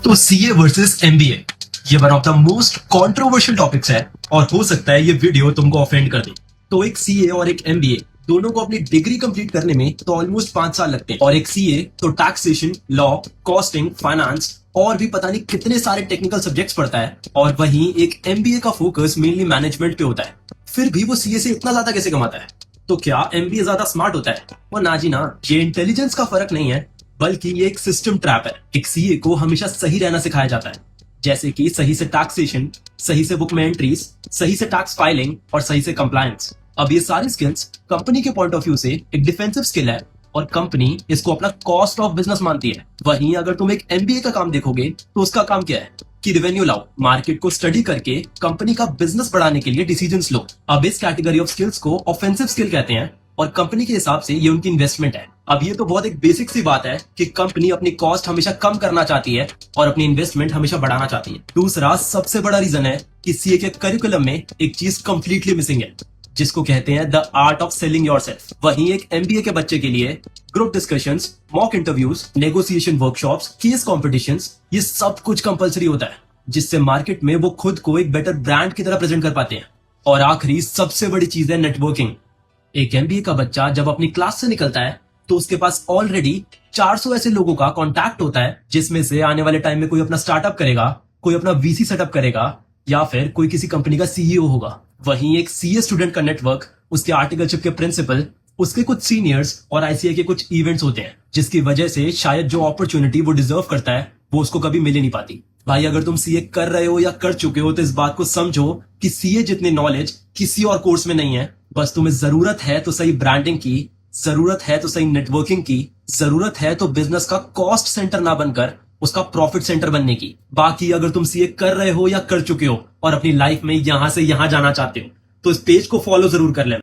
तो CA versus MBA, ये one of the most controversial topics है और हो सकता है ये वीडियो तुमको ऑफेंड कर दे। तो एक सीए और एक एमबीए दोनों को अपनी डिग्री कंप्लीट करने में तो ऑलमोस्ट 5 साल लगते हैं, और एक सीए तो टैक्सेशन, लॉ, कॉस्टिंग, फाइनेंस और भी पता नहीं कितने सारे टेक्निकल सब्जेक्ट्स पढ़ता है, और वहीं एक एमबीए का फोकस मेनली मैनेजमेंट पे होता है। फिर भी वो सीए से इतना ज्यादा कैसे कमाता है? तो क्या एमबीए ज्यादा स्मार्ट होता है? वो ना जी ना, ये इंटेलिजेंस का फर्क नहीं है, बल्कि ये एक सिस्टम ट्रैप है। एक सीए को हमेशा सही रहना सिखाया जाता है, जैसे कि सही से टैक्सेशन, सही से बुक में एंट्रीज, सही से टैक्स फाइलिंग और सही से कंप्लायंस। अब ये सारी स्किल्स कंपनी के पॉइंट ऑफ व्यू से एक डिफेंसिव स्किल है और कंपनी इसको अपना कॉस्ट ऑफ बिजनेस मानती है। वहीं अगर तुम एक एमबीए का काम देखोगे तो उसका काम क्या है कि रेवेन्यू लाओ, मार्केट को स्टडी करके कंपनी का बिजनेस बढ़ाने के लिए डिसीजंस लो। अब इस कैटेगरी ऑफ स्किल्स को ऑफेंसिव स्किल कहते हैं और कंपनी के हिसाब से ये उनकी इन्वेस्टमेंट है। अब ये तो बहुत एक बेसिक सी बात है कि कंपनी अपनी कॉस्ट हमेशा कम करना चाहती है और अपनी इन्वेस्टमेंट हमेशा बढ़ाना चाहती है। दूसरा सबसे बड़ा रीजन है कि सीए के करिकुलम में एक चीज कंप्लीटली मिसिंग है, जिसको कहते हैं the art of selling yourself. वहीं एक एमबीए के बच्चे के लिए group discussions, mock interviews, negotiation workshops, case competitions, ये सब कुछ कंपलसरी होता है, जिससे मार्केट में वो खुद को एक बेटर ब्रांड की तरह प्रेजेंट कर पाते हैं। और आखिरी सबसे बड़ी चीज है नेटवर्किंग। एक एमबीए का बच्चा जब अपनी क्लास से निकलता है तो उसके पास ऑलरेडी 400 ऐसे लोगों का कांटेक्ट होता है, जिसमें से आने वाले टाइम में कोई अपना स्टार्टअप करेगा, कोई अपना वीसी सेटअप करेगा या फिर कोई किसी कंपनी का सीईओ होगा। वहीं एक सीए स्टूडेंट का नेटवर्क, उसके आर्टिकलशिप के प्रिंसिपल, उसके कुछ सीनियर्स और आईसीए के कुछ इवेंट्स होते हैं, जिसकी वजह से शायद जो अपॉर्चुनिटी वो डिजर्व करता है वो उसको कभी मिल ही नहीं पाती। भाई अगर तुम सीए कर रहे हो या कर चुके हो तो इस बात को समझो कि सीए जितनी नॉलेज किसी और कोर्स में नहीं है। बस तुम्हें जरूरत है तो सही ब्रांडिंग की, जरूरत है तो सही नेटवर्किंग की, जरूरत है तो बिजनेस का कॉस्ट सेंटर ना बनकर उसका प्रॉफिट सेंटर बनने की। बाकी अगर तुम सीए कर रहे हो या कर चुके हो और अपनी लाइफ में यहां से यहां जाना चाहते हो तो इस पेज को फॉलो जरूर कर लेना।